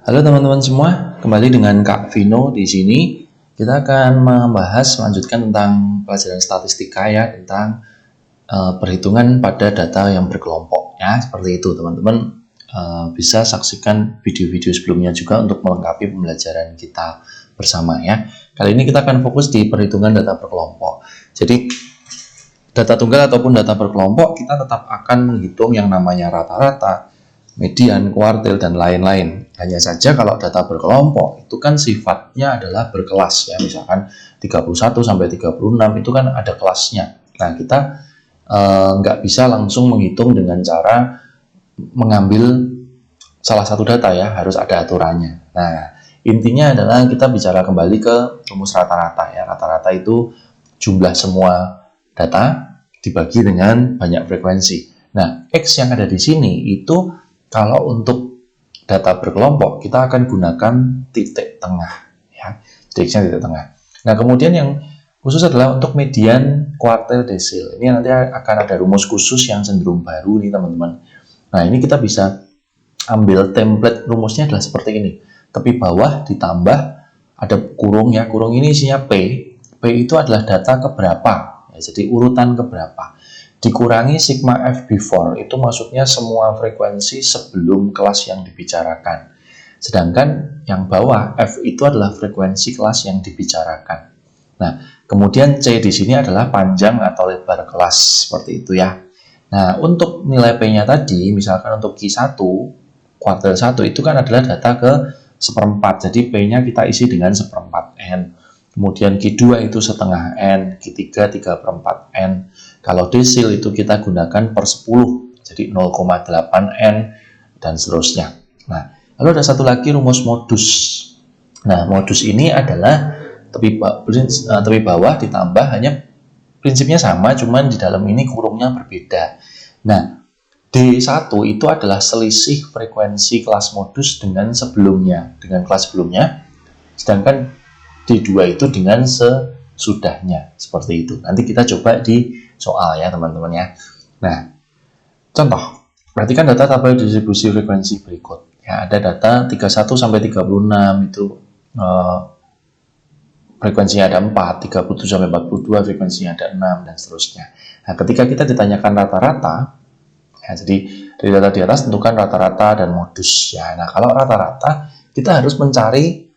Halo teman-teman semua, kembali dengan Kak Vino di sini. Kita akan melanjutkan tentang pelajaran statistika ya, tentang perhitungan pada data yang berkelompok ya, seperti itu teman-teman. Bisa saksikan video-video sebelumnya juga untuk melengkapi pembelajaran kita bersama ya. Kali ini kita akan fokus di perhitungan data berkelompok. Jadi data tunggal ataupun data berkelompok kita tetap akan menghitung yang namanya rata-rata, median, kuartil, dan lain-lain. Hanya saja kalau data berkelompok itu kan sifatnya adalah berkelas ya, misalkan 31 sampai 36 itu kan ada kelasnya. Nah, kita nggak bisa langsung menghitung dengan cara mengambil salah satu data ya, harus ada aturannya. Nah, intinya adalah kita bicara kembali ke rumus rata-rata ya. Rata-rata itu jumlah semua data dibagi dengan banyak frekuensi. Nah, X yang ada di sini itu kalau untuk data berkelompok, kita akan gunakan titik tengah. Ya. X-nya titik tengah. Nah, kemudian yang khusus adalah untuk median, kuartil, desil. Ini nanti akan ada rumus khusus yang cenderung baru nih, teman-teman. Nah, ini kita bisa ambil template rumusnya adalah seperti ini. Tepi bawah ditambah ada kurung ya. Kurung ini isinya P. P itu adalah data keberapa. Ya, jadi urutan keberapa. Dikurangi sigma F before, itu maksudnya semua frekuensi sebelum kelas yang dibicarakan. Sedangkan yang bawah, F itu adalah frekuensi kelas yang dibicarakan. Nah, kemudian C di sini adalah panjang atau lebar kelas, seperti itu ya. Nah, untuk nilai P-nya tadi, misalkan untuk Q1, kuartil 1, itu kan adalah data ke seperempat, jadi P-nya kita isi dengan seperempat N. Kemudian Q2 itu setengah N, Q3 3/4 N. Kalau desil itu kita gunakan per 10, jadi 0,8 N, dan seterusnya. Nah, lalu ada satu lagi rumus modus. Nah, modus ini adalah tepi bawah ditambah, hanya prinsipnya sama, cuman di dalam ini kurungnya berbeda. Nah, D1 itu adalah selisih frekuensi kelas modus dengan sebelumnya, dengan kelas sebelumnya, sedangkan D2 itu dengan sesudahnya, seperti itu. Nanti kita coba di soal ya teman-teman ya. Nah, contoh, perhatikan data tabel distribusi frekuensi berikut. Ya, ada data 31 sampai 36 itu frekuensinya ada 4, 37 sampai 42 frekuensinya ada 6, dan seterusnya. Nah, ketika kita ditanyakan rata-rata, ya, jadi dari data di atas tentukan rata-rata dan modus. Ya, nah kalau rata-rata kita harus mencari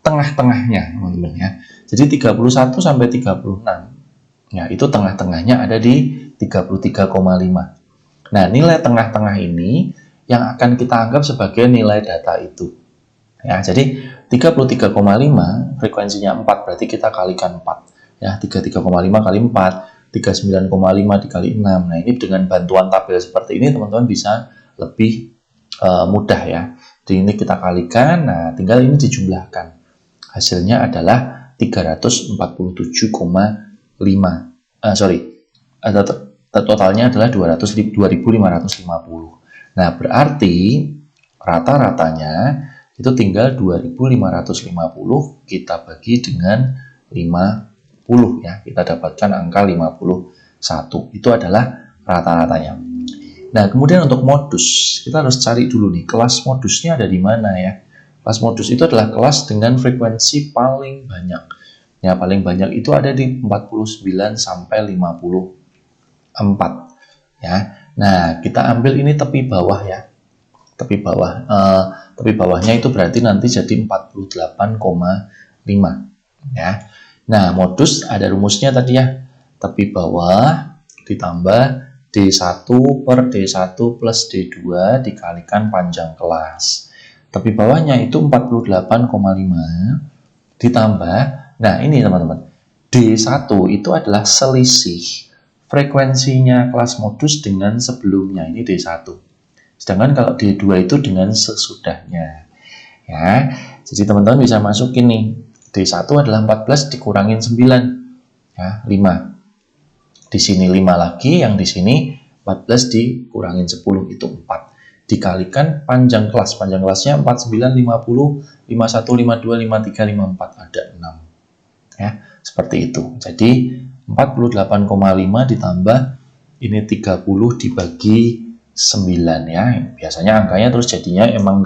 tengah-tengahnya, teman-teman ya. Jadi 31 sampai 36. Ya, itu tengah-tengahnya ada di 33,5. Nah, nilai tengah-tengah ini yang akan kita anggap sebagai nilai data itu. Ya, jadi 33,5 frekuensinya 4, berarti kita kalikan 4. Ya, 33,5 kali 4, 39,5 dikali 6. Nah, ini dengan bantuan tabel seperti ini teman-teman bisa lebih mudah ya. Jadi ini kita kalikan, nah tinggal ini dijumlahkan. Hasilnya adalah 347,5. Totalnya adalah 2.550. Nah, berarti rata-ratanya itu tinggal 2.550 kita bagi dengan 50 ya. Kita dapatkan angka 51. Itu adalah rata-ratanya. Nah, kemudian untuk modus, kita harus cari dulu nih, kelas modusnya ada di mana ya. Kelas modus itu adalah kelas dengan frekuensi paling banyak. Ya, paling banyak itu ada di 49 sampai 54. Ya. Nah, kita ambil ini tepi bawah ya. Tepi bawahnya itu berarti nanti jadi 48,5 ya. Nah, modus ada rumusnya tadi ya. Tepi bawah ditambah D1 per D1 plus D2 dikalikan panjang kelas. Tepi bawahnya itu 48,5 ditambah, nah ini teman-teman, D1 itu adalah selisih frekuensinya kelas modus dengan sebelumnya, ini D1. Sedangkan kalau D2 itu dengan sesudahnya. Ya, jadi teman-teman bisa masukin nih, D1 adalah 14 dikurangin 9. Ya, 5. Di sini 5 lagi, yang di sini 14 dikurangin 10 itu 4. Dikalikan panjang kelas. Panjang kelasnya 49, 50, 51, 52, 53, 54 ada 6. Ya, seperti itu. Jadi 48,5 ditambah ini 30 dibagi 9 ya. Biasanya angkanya terus jadinya emang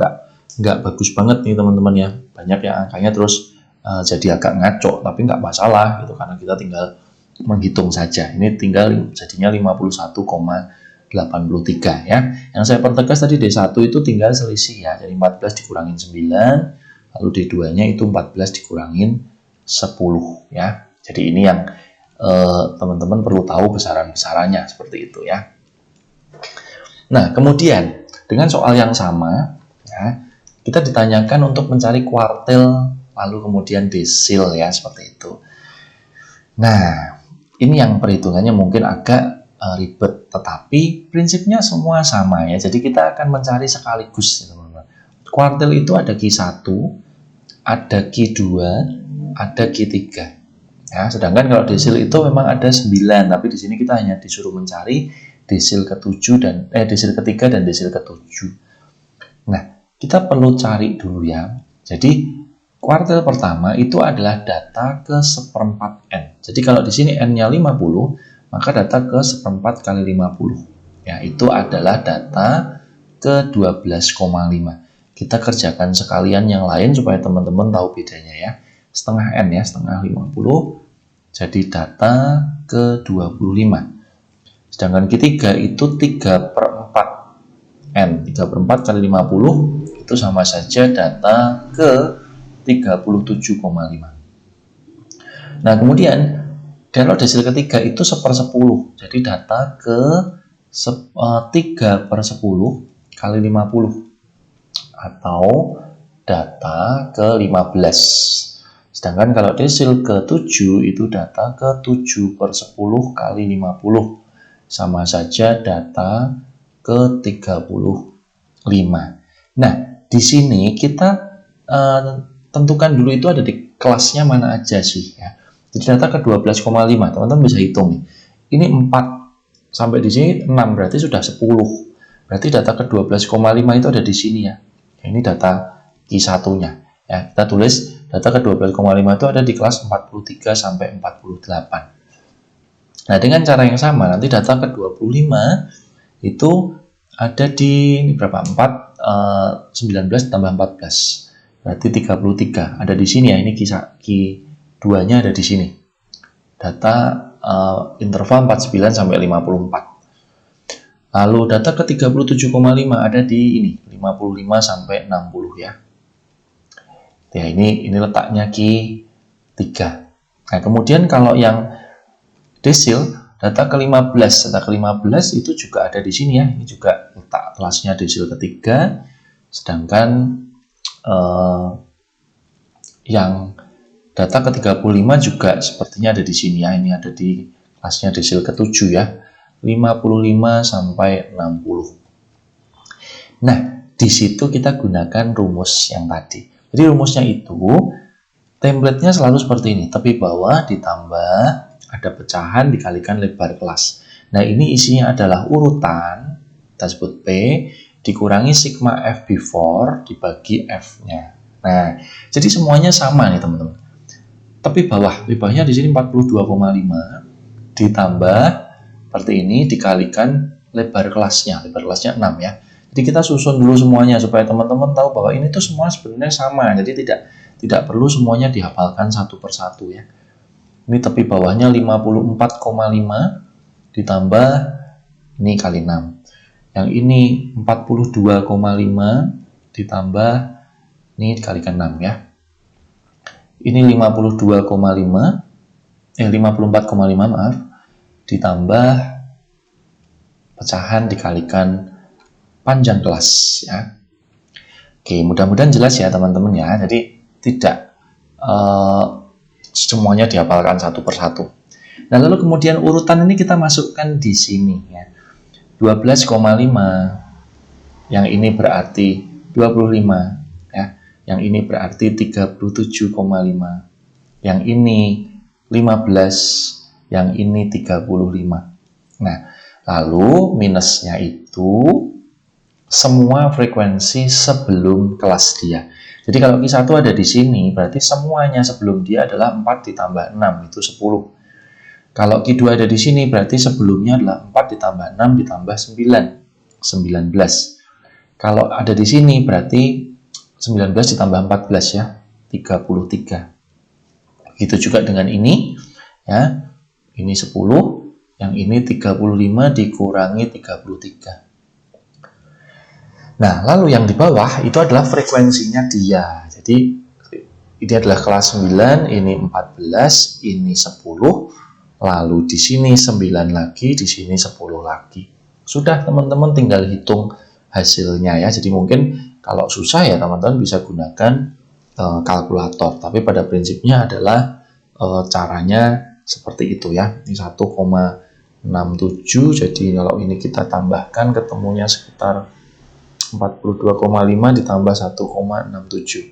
nggak bagus banget nih teman-teman ya. Banyak yang angkanya terus jadi agak ngaco, tapi nggak masalah gitu karena kita tinggal menghitung saja. Ini tinggal jadinya 51,83 ya. Yang saya pertegas tadi D1 itu tinggal selisih ya. Jadi 14 dikurangin 9, lalu D2-nya itu 14 dikurangin 10 ya. Jadi ini yang teman-teman perlu tahu besaran-besarannya seperti itu ya. Nah, kemudian dengan soal yang sama ya, kita ditanyakan untuk mencari kuartil lalu kemudian desil ya, seperti itu. Nah, ini yang perhitungannya mungkin agak ribet, tetapi prinsipnya semua sama ya. Jadi kita akan mencari sekaligus ya, teman-teman. Kuartil itu ada Q1, ada Q2, ada Q3. Ya, sedangkan kalau desil itu memang ada 9, tapi di sini kita hanya disuruh mencari desil ke-7 dan desil ketiga dan desil ke-7. Nah, kita perlu cari dulu ya. Jadi kuartil pertama itu adalah data ke seperempat N. Jadi kalau di sini N-nya 50, maka data ke seperempat kali 50. Ya, itu adalah data ke 12,5. Kita kerjakan sekalian yang lain supaya teman-teman tahu bedanya ya. Setengah N ya, setengah 50. Jadi data ke 25. Sedangkan Q3 itu 3/4 N. 3/4 kali 50 itu sama saja data ke 37,5. Nah, kemudian kalau desil ketiga itu 1/10. Jadi data ke 3/10 kali 50 atau data ke 15. Sedangkan kalau desil ke-7 itu data ke 7/10 kali 50 sama saja data ke 35. Nah, di sini kita tentukan dulu itu ada di kelasnya mana aja sih ya. Jadi data ke 12,5, teman-teman bisa hitung nih. Ini 4 sampai di sini 6, berarti sudah 10. Berarti data ke 12,5 itu ada di sini ya. Ini data Q1-nya. Ya, kita tulis data ke 12,5 itu ada di kelas 43 sampai 48. Nah, dengan cara yang sama nanti data ke 25 itu ada di ini berapa? 19 tambah 14. Berarti 33 ada di sini ya. Ini Q2-nya ada di sini. Data interval 49 sampai 54. Lalu data ke 37,5 ada di ini 55 sampai 60 ya. Ya, ini letaknya Q3. Nah, kemudian kalau yang desil data ke-15, data ke-15 itu juga ada di sini ya. Ini juga letak kelasnya desil ketiga. Sedangkan yang data ke-35 juga sepertinya ada di sini ya. Ini ada di kelasnya desil ke-7 ya. 55 sampai 60. Nah, di situ kita gunakan rumus yang tadi. Jadi rumusnya itu template-nya selalu seperti ini. Tepi bawah ditambah ada pecahan dikalikan lebar kelas. Nah, ini isinya adalah urutan, kita sebut P, dikurangi sigma F before dibagi F-nya. Nah, jadi semuanya sama nih teman-teman. Tepi bawahnya di sini 42,5 ditambah seperti ini dikalikan lebar kelasnya 6 ya. Jadi kita susun dulu semuanya supaya teman-teman tahu bahwa ini tuh semua sebenarnya sama. Jadi tidak perlu semuanya dihafalkan satu persatu ya. Ini tepi bawahnya 54,5 ditambah ini kali 6. Yang ini 42,5 ditambah ini dikalikan 6 ya. Ini 54,5 maaf ditambah pecahan dikalikan panjang kelas ya. Oke, mudah-mudahan jelas ya teman-teman ya. Jadi tidak semuanya dihafalkan satu persatu. Nah, lalu kemudian urutan ini kita masukkan di sini ya. 12,5 yang ini berarti 25 ya. Yang ini berarti 37,5. Yang ini 15, yang ini 35. Nah, lalu minusnya itu semua frekuensi sebelum kelas dia. Jadi kalau Q1 ada di sini, berarti semuanya sebelum dia adalah 4 ditambah 6, itu 10. Kalau Q2 ada di sini, berarti sebelumnya adalah 4 ditambah 6 ditambah 9, 19. Kalau ada di sini, berarti 19 ditambah 14 ya, 33. Begitu juga dengan ini ya. Ini 10, yang ini 35 dikurangi 33. Nah, lalu yang di bawah itu adalah frekuensinya dia. Jadi ini adalah kelas 9, ini 14, ini 10, lalu di sini 9 lagi, di sini 10 lagi. Sudah, teman-teman tinggal hitung hasilnya ya. Jadi mungkin kalau susah ya teman-teman bisa gunakan kalkulator. Tapi pada prinsipnya adalah caranya seperti itu ya. Ini 1,67, jadi kalau ini kita tambahkan ketemunya sekitar 42,5 ditambah 1,67,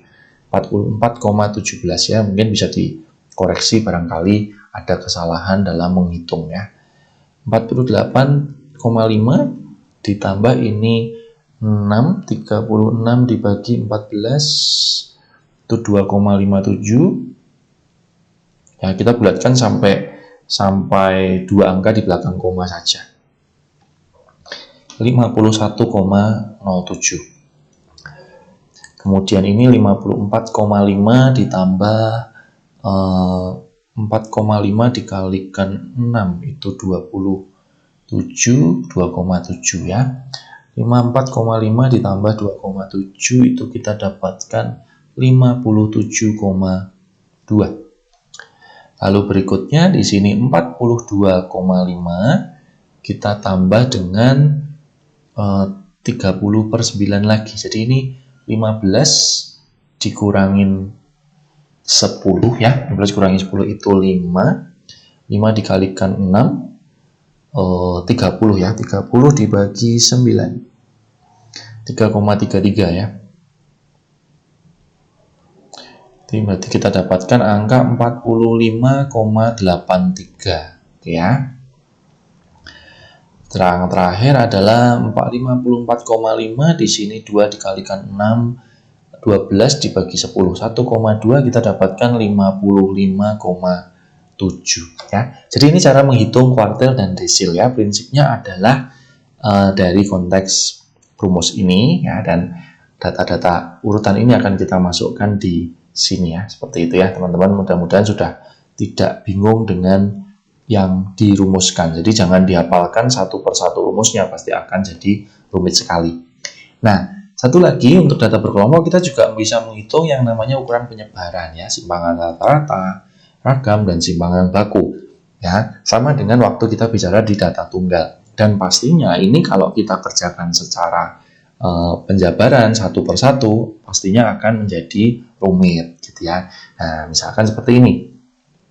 44,17 ya. Mungkin bisa dikoreksi barangkali ada kesalahan dalam menghitung ya. 48,5 ditambah ini 6, 36 dibagi 14 itu 2,57 ya. Kita bulatkan sampai 2 angka di belakang koma saja. 51,07. Kemudian ini 54,5 ditambah 4,5 dikalikan 6 itu 27, 2,7 ya. 54,5 ditambah 2,7 itu kita dapatkan 57,2. Lalu berikutnya di sini 42,5 kita tambah dengan 30/9 lagi. Jadi ini 15 dikurangin 10 ya. 15 kurangi 10 itu 5. 5 dikalikan 6 30 ya. 30 dibagi 9 3,33 ya. Berarti kita dapatkan angka 45,83 ya. Terakhir adalah 54,5 di sini 2 dikalikan 6 12 dibagi 10 1,2 kita dapatkan 55,7 ya. Jadi ini cara menghitung kuartil dan desil ya. Prinsipnya adalah dari konteks rumus ini ya, dan data-data urutan ini akan kita masukkan di sini ya. Seperti itu ya teman-teman. Mudah-mudahan sudah tidak bingung dengan yang dirumuskan. Jadi jangan dihafalkan satu persatu rumusnya, pasti akan jadi rumit sekali. Nah, satu lagi untuk data berkelompok kita juga bisa menghitung yang namanya ukuran penyebaran ya, simpangan rata-rata, ragam, dan simpangan baku. Ya, sama dengan waktu kita bicara di data tunggal. Dan pastinya ini kalau kita kerjakan secara penjabaran satu persatu, pastinya akan menjadi rumit gitu ya. Nah, misalkan seperti ini.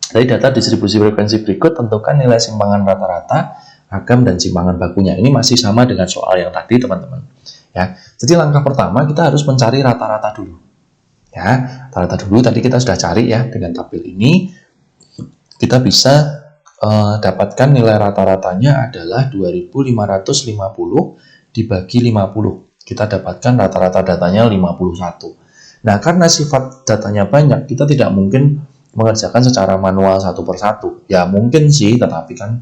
Dari data distribusi frekuensi berikut, tentukan nilai simpangan rata-rata, ragam, dan simpangan bakunya. Ini masih sama dengan soal yang tadi, teman-teman. Ya, jadi langkah pertama kita harus mencari rata-rata dulu. Ya, rata-rata dulu tadi kita sudah cari ya dengan tabel ini. Kita bisa dapatkan nilai rata-ratanya adalah 2550 dibagi 50. Kita dapatkan rata-rata datanya 51. Nah, karena sifat datanya banyak, kita tidak mungkin mengerjakan secara manual satu persatu. Ya mungkin sih, tetapi kan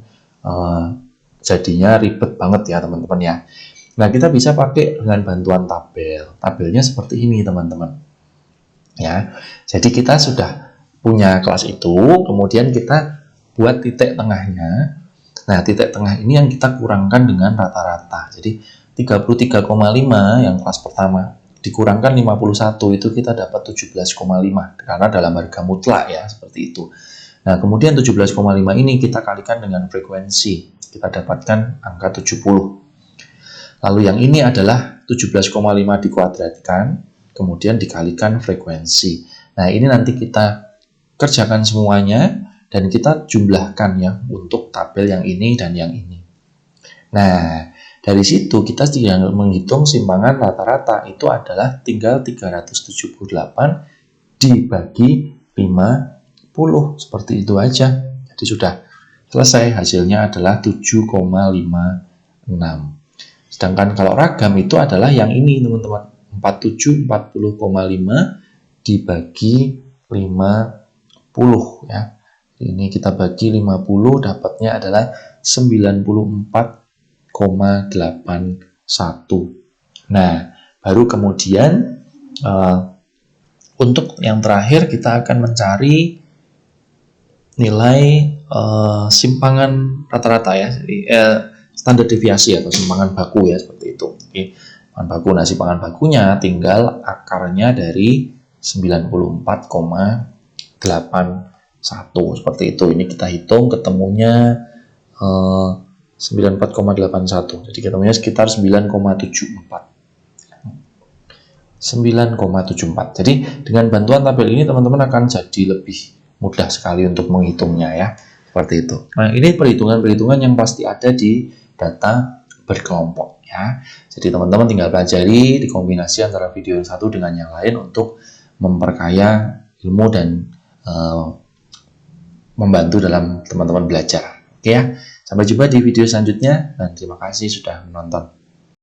jadinya ribet banget ya teman-teman ya. Nah, kita bisa pakai dengan bantuan tabel. Tabelnya seperti ini teman-teman. Ya, jadi kita sudah punya kelas itu, kemudian kita buat titik tengahnya. Nah, titik tengah ini yang kita kurangkan dengan rata-rata. Jadi 33,5 yang kelas pertama dikurangkan 51 itu kita dapat 17,5 karena dalam harga mutlak ya, seperti itu. Nah, kemudian 17,5 ini kita kalikan dengan frekuensi. Kita dapatkan angka 70. Lalu yang ini adalah 17,5 dikuadratkan, kemudian dikalikan frekuensi. Nah, ini nanti kita kerjakan semuanya dan kita jumlahkan ya untuk tabel yang ini dan yang ini. Nah, dari situ kita tinggal menghitung simpangan rata-rata itu adalah tinggal 378 dibagi 50. Seperti itu aja. Jadi sudah selesai, hasilnya adalah 7,56. Sedangkan kalau ragam itu adalah yang ini teman-teman. 47 40,5 dibagi 50 ya. Ini kita bagi 50 dapatnya adalah 94,81. Nah, baru kemudian Untuk yang terakhir kita akan mencari nilai simpangan rata-rata ya, jadi standar deviasi atau simpangan baku ya, seperti itu. Oke, simpangan baku. Nah, simpangan bakunya tinggal akarnya dari 94,81 seperti itu. Ini kita hitung ketemunya 94,81. Jadi ketemunya sekitar 9,74. 9,74. Jadi dengan bantuan tabel ini teman-teman akan jadi lebih mudah sekali untuk menghitungnya ya. Seperti itu. Nah, ini perhitungan-perhitungan yang pasti ada di data berkelompok ya. Jadi teman-teman tinggal pelajari dikombinasi antara video yang satu dengan yang lain untuk memperkaya ilmu dan membantu dalam teman-teman belajar. Oke ya. Sampai jumpa di video selanjutnya dan terima kasih sudah menonton.